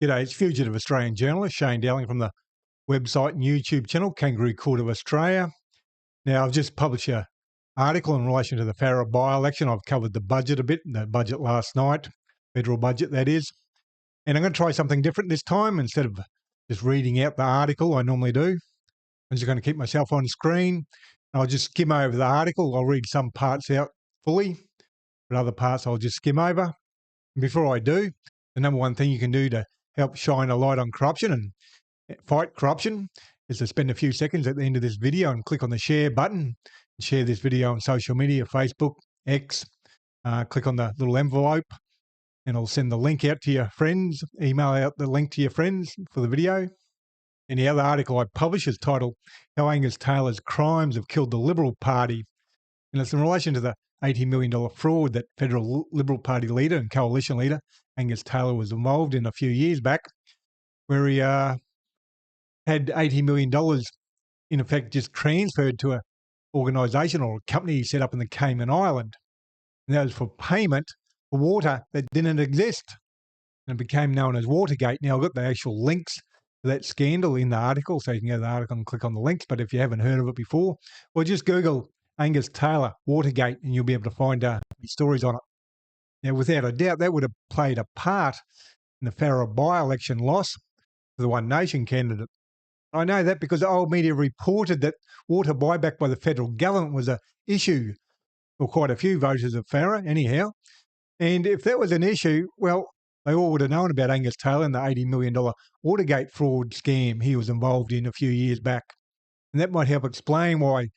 G'day, it's fugitive Australian journalist Shane Dowling from the website and YouTube channel Kangaroo Court of Australia. Now, I've just published an article in relation to the Farah by-election. I've covered the budget a bit, the budget last night, federal budget that is. And I'm going to try something different this time. Instead of just reading out the article I normally do, I'm just going to keep myself on screen. I'll just skim over the article. I'll read some parts out fully, but other parts I'll just skim over. And before I do, the number one thing you can do to help shine a light on corruption and fight corruption is to spend a few seconds at the end of this video and click on the share button and share this video on social media, Facebook, X. Click on the little envelope and I'll send the link out to your friends, email out the link to your friends for the video. And the other article I published is titled How Angus Taylor's Crimes Have Killed the Liberal Party. And it's in relation to the $80 million fraud that federal Liberal Party leader and coalition leader Angus Taylor was involved in a few years back, where he had $80 million in effect just transferred to an organisation or a company he set up in the Cayman Island. And that was for payment for water that didn't exist. And it became known as Watergate. Now, I've got the actual links to that scandal in the article, so you can go to the article and click on the links. But if you haven't heard of it before, or just Google Angus Taylor, Watergate, and you'll be able to find stories on it. Now, without a doubt, that would have played a part in the Farah by-election loss for the One Nation candidate. I know that because the old media reported that water buyback by the federal government was an issue for quite a few voters of Farah, anyhow. And if that was an issue, well, they all would have known about Angus Taylor and the $80 million Watergate fraud scam he was involved in a few years back. And that might help explain why it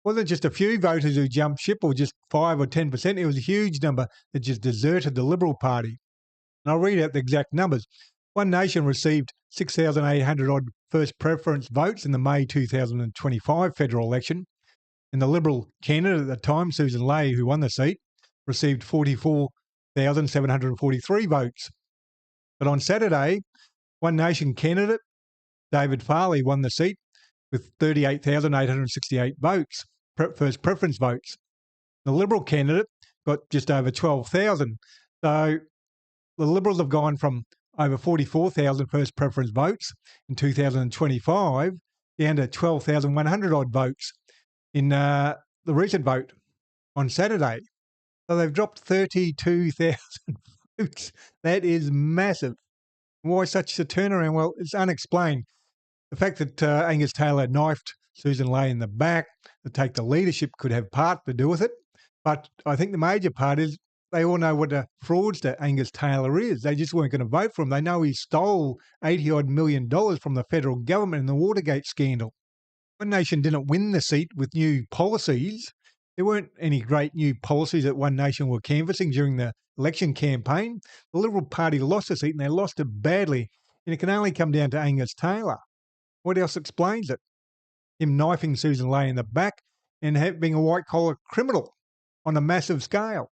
wasn't just a few voters who jumped ship or just 5 or 10%. It was a huge number that just deserted the Liberal Party. And I'll read out the exact numbers. One Nation received 6,800 odd first preference votes in the May 2025 federal election. And the Liberal candidate at the time, Susan Ley, who won the seat, received 44,743 votes. But on Saturday, One Nation candidate, David Farley, won the seat with 38,868 votes, first preference votes. The Liberal candidate got just over 12,000. So the Liberals have gone from over 44,000 first preference votes in 2025 down to 12,100 odd votes in the recent vote on Saturday. So they've dropped 32,000 votes. That is massive. Why such a turnaround? Well, it's unexplained. The fact that Angus Taylor knifed Susan Ley in the back to take the leadership could have part to do with it. But I think the major part is they all know what a fraudster Angus Taylor is. They just weren't going to vote for him. They know he stole $80-odd million from the federal government in the Watergate scandal. One Nation didn't win the seat with new policies. There weren't any great new policies that One Nation were canvassing during the election campaign. The Liberal Party lost the seat and they lost it badly. And it can only come down to Angus Taylor. What else explains it? Him knifing Susan Ley in the back and being a white-collar criminal on a massive scale.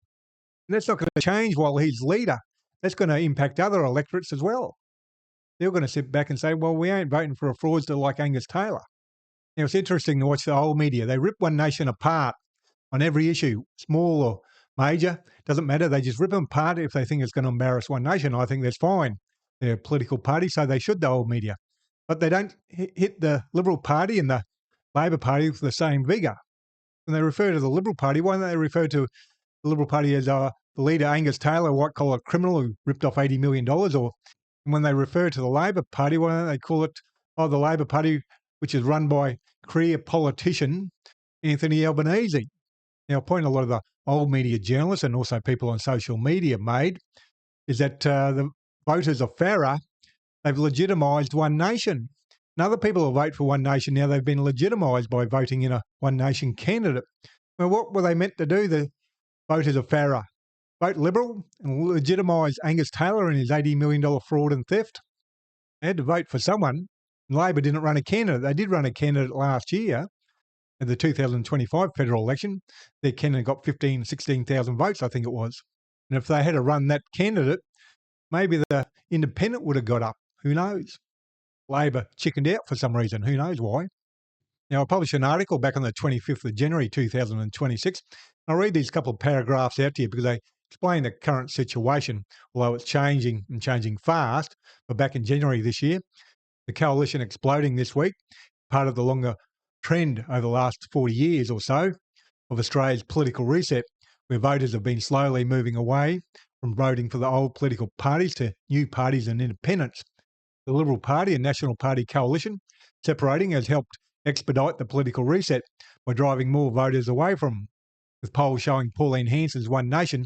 And that's not going to change while he's leader. That's going to impact other electorates as well. They're going to sit back and say, well, we ain't voting for a fraudster like Angus Taylor. Now, it's interesting to watch the old media. They rip One Nation apart on every issue, small or major. Doesn't matter. They just rip them apart if they think it's going to embarrass One Nation. I think that's fine. They're a political party, so they should, the old media. But they don't hit the Liberal Party and the Labor Party with the same vigour. When they refer to the Liberal Party, why don't they refer to the Liberal Party as the leader, Angus Taylor, white-collar criminal who ripped off $80 million? Or when they refer to the Labor Party, why don't they call it the Labor Party, which is run by career politician Anthony Albanese? Now, a point a lot of the old media journalists and also people on social media made is that the voters of Farah, they've legitimised One Nation. And other people who vote for One Nation now, they've been legitimised by voting in a One Nation candidate. Well, what were they meant to do, the voters of Farah? Vote Liberal and legitimise Angus Taylor and his $80 million fraud and theft? They had to vote for someone. And Labor didn't run a candidate. They did run a candidate last year at the 2025 federal election. Their candidate got 16,000 votes, I think it was. And if they had to run that candidate, maybe the independent would have got up. Who knows? Labor chickened out for some reason. Who knows why? Now, I published an article back on the 25th of January 2026. I'll read these couple of paragraphs out to you because they explain the current situation, although it's changing and changing fast. But back in January this year, the coalition exploding this week, part of the longer trend over the last 40 years or so of Australia's political reset, where voters have been slowly moving away from voting for the old political parties to new parties and independents. The Liberal Party and National Party coalition separating has helped expedite the political reset by driving more voters away from them, with polls showing Pauline Hanson's One Nation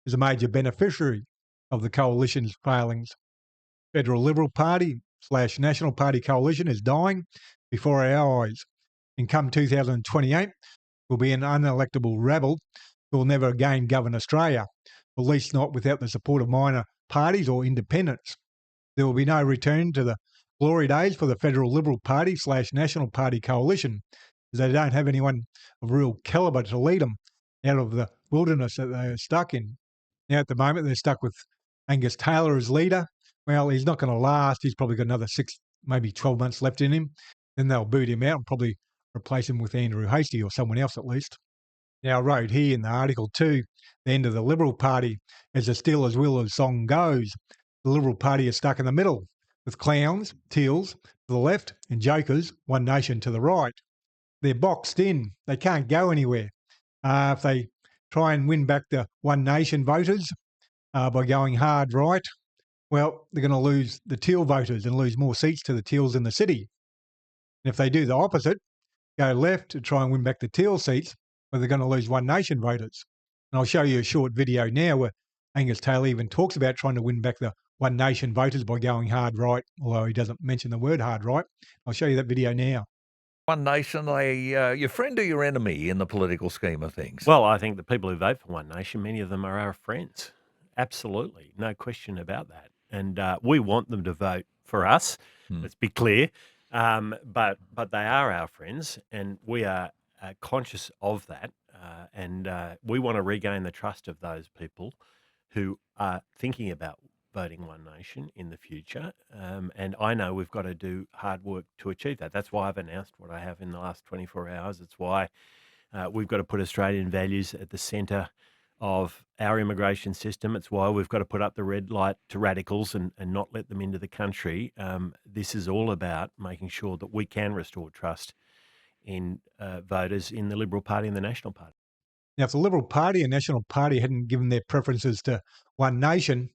is a major beneficiary of the coalition's failings. Federal Liberal Party / National Party coalition is dying before our eyes. And come 2028, will be an unelectable rabble who will never again govern Australia, at least not without the support of minor parties or independents. There will be no return to the glory days for the Federal Liberal Party / National Party coalition, as they don't have anyone of real calibre to lead them out of the wilderness that they are stuck in. Now, at the moment, they're stuck with Angus Taylor as leader. Well, he's not going to last. He's probably got another 6, maybe 12 months left in him. Then they'll boot him out and probably replace him with Andrew Hastie or someone else at least. Now, I wrote here in the article too, the end of the Liberal Party, as the Steelers' will of song goes. The Liberal Party is stuck in the middle, with clowns, teals to the left and jokers, One Nation to the right. They're boxed in. They can't go anywhere. If they try and win back the One Nation voters by going hard right, well, they're going to lose the teal voters and lose more seats to the teals in the city. And if they do the opposite, go left to try and win back the teal seats, well, they're going to lose One Nation voters. And I'll show you a short video now where Angus Taylor even talks about trying to win back the One Nation voters by going hard right, although he doesn't mention the word hard right. I'll show you that video now. One Nation, your friend or your enemy in the political scheme of things? Well, I think the people who vote for One Nation, many of them are our friends. Absolutely. No question about that. And we want them to vote for us. Let's be clear. But they are our friends, and we are conscious of that. And we want to regain the trust of those people who are thinking about voting One Nation in the future. And I know we've got to do hard work to achieve that. That's why I've announced what I have in the last 24 hours. It's why we've got to put Australian values at the centre of our immigration system. It's why we've got to put up the red light to radicals and not let them into the country. This is all about making sure that we can restore trust in voters in the Liberal Party and the National Party. Now, if the Liberal Party and National Party hadn't given their preferences to One Nation,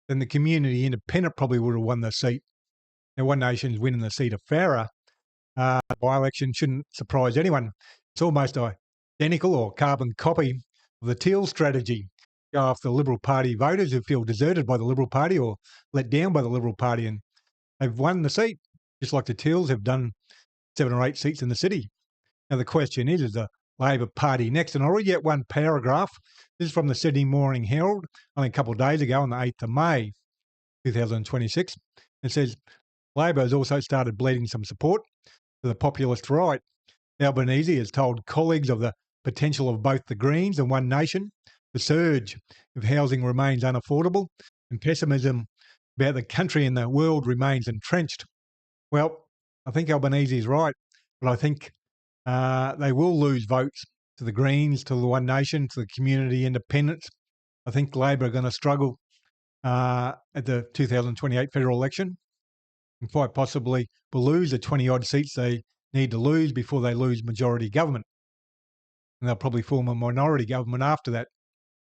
then the community independent probably would have won the seat. Now, One Nation's winning the seat of Farah by-election shouldn't surprise anyone. It's almost identical or carbon copy of the Teal strategy. Go after the Liberal Party voters who feel deserted by the Liberal Party or let down by the Liberal Party, and they've won the seat, just like the Teals have done 7 or 8 seats in the city. Now, the question is the Labor Party next? And I'll read you out one paragraph. This is from the Sydney Morning Herald, only a couple of days ago on the 8th of May, 2026. It says, Labor has also started bleeding some support to the populist right. Albanese has told colleagues of the potential of both the Greens and One Nation. The surge if housing remains unaffordable and pessimism about the country and the world remains entrenched. Well, I think Albanese is right, but I think they will lose votes to the Greens, to the One Nation, to the community independents. I think Labor are going to struggle at the 2028 federal election and quite possibly will lose the 20-odd seats they need to lose before they lose majority government. And they'll probably form a minority government after that.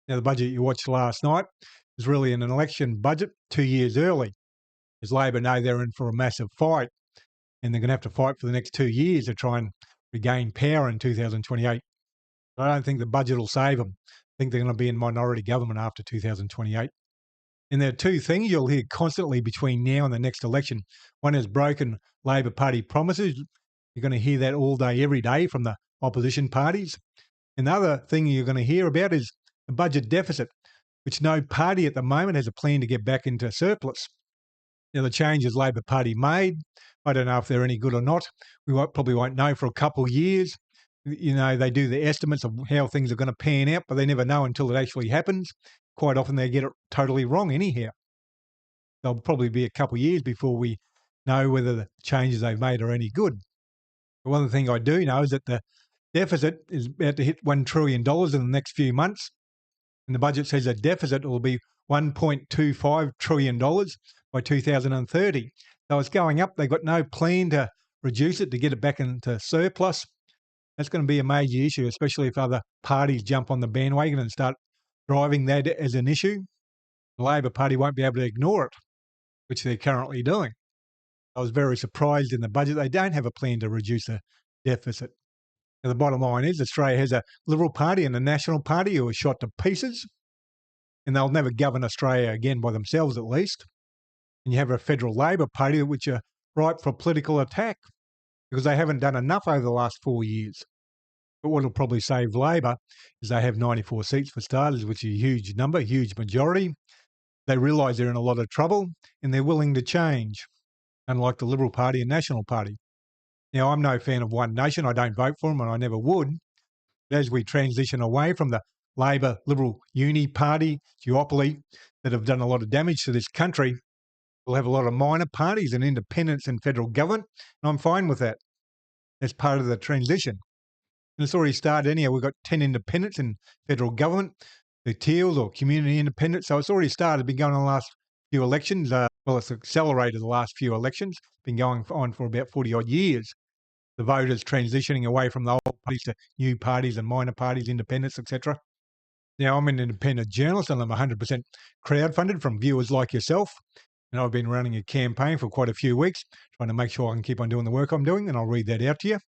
Now, the budget you watched last night is really an election budget 2 years early, as Labor know they're in for a massive fight, and they're going to have to fight for the next 2 years to try and regain power in 2028. I don't think the budget will save them. I think they're going to be in minority government after 2028. And there are 2 things you'll hear constantly between now and the next election. One is broken Labor Party promises. You're going to hear that all day, every day from the opposition parties. And the other thing you're going to hear about is the budget deficit, which no party at the moment has a plan to get back into surplus. Now, the changes Labor Party made, I don't know if they're any good or not. We probably won't know for a couple of years. You know, they do the estimates of how things are going to pan out, but they never know until it actually happens. Quite often they get it totally wrong anyhow. There'll probably be a couple of years before we know whether the changes they've made are any good. But one thing I do know is that the deficit is about to hit $1 trillion in the next few months. And the budget says a deficit will be $1.25 trillion by 2030. So it's going up. They've got no plan to reduce it, to get it back into surplus. That's going to be a major issue, especially if other parties jump on the bandwagon and start driving that as an issue. The Labor Party won't be able to ignore it, which they're currently doing. I was very surprised in the budget. They don't have a plan to reduce the deficit. Now, the bottom line is Australia has a Liberal Party and a National Party who are shot to pieces, and they'll never govern Australia again by themselves, at least. And you have a federal Labor Party which are ripe for political attack because they haven't done enough over the last 4 years. But what will probably save Labor is they have 94 seats for starters, which is a huge number, huge majority. They realise they're in a lot of trouble and they're willing to change, unlike the Liberal Party and National Party. Now, I'm no fan of One Nation. I don't vote for them and I never would. But as we transition away from the Labor, Liberal, Uni Party, duopoly that have done a lot of damage to this country, we'll have a lot of minor parties and independents in federal government, and I'm fine with that. That's part of the transition. And it's already started anyhow. We've got 10 independents in federal government, the Teals or community independents. So it's already started, been going on the last few elections. Well, it's accelerated the last few elections, been going on for about 40 odd years. The voters transitioning away from the old parties to new parties and minor parties, independents, etc. Now, I'm an independent journalist and I'm 100% crowdfunded from viewers like yourself. And I've been running a campaign for quite a few weeks, trying to make sure I can keep on doing the work I'm doing, and I'll read that out to you.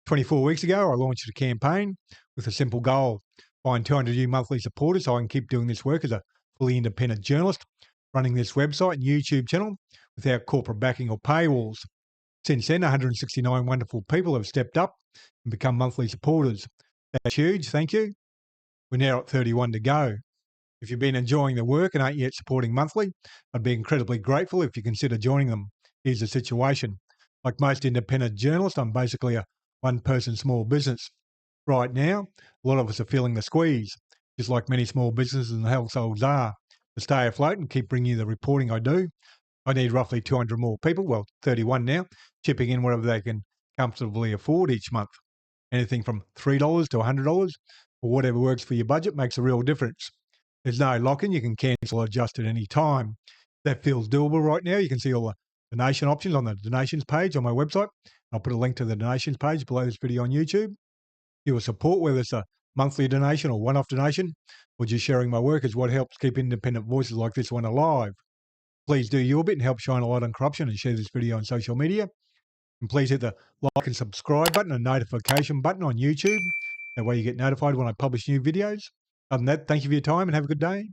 24 weeks ago, I launched a campaign with a simple goal: find 200 new monthly supporters so I can keep doing this work as a fully independent journalist, running this website and YouTube channel without corporate backing or paywalls. Since then, 169 wonderful people have stepped up and become monthly supporters. That's huge, thank you. We're now at 31 to go. If you've been enjoying the work and aren't yet supporting monthly, I'd be incredibly grateful if you consider joining them. Here's the situation. Like most independent journalists, I'm basically a one-person small business. Right now, a lot of us are feeling the squeeze, just like many small businesses and households are. To stay afloat and keep bringing you the reporting I do, I need roughly 200 more people, well, 31 now, chipping in whatever they can comfortably afford each month. Anything from $3 to $100 or whatever works for your budget makes a real difference. There's no lock-in. You can cancel or adjust at any time. That feels doable right now. You can see all the donation options on the donations page on my website. I'll put a link to the donations page below this video on YouTube. Your support, whether it's a monthly donation or one-off donation, or just sharing my work, is what helps keep independent voices like this one alive. Please do your bit and help shine a light on corruption and share this video on social media. And please hit the like and subscribe button and notification button on YouTube. That way you get notified when I publish new videos. Other than that, thank you for your time and have a good day.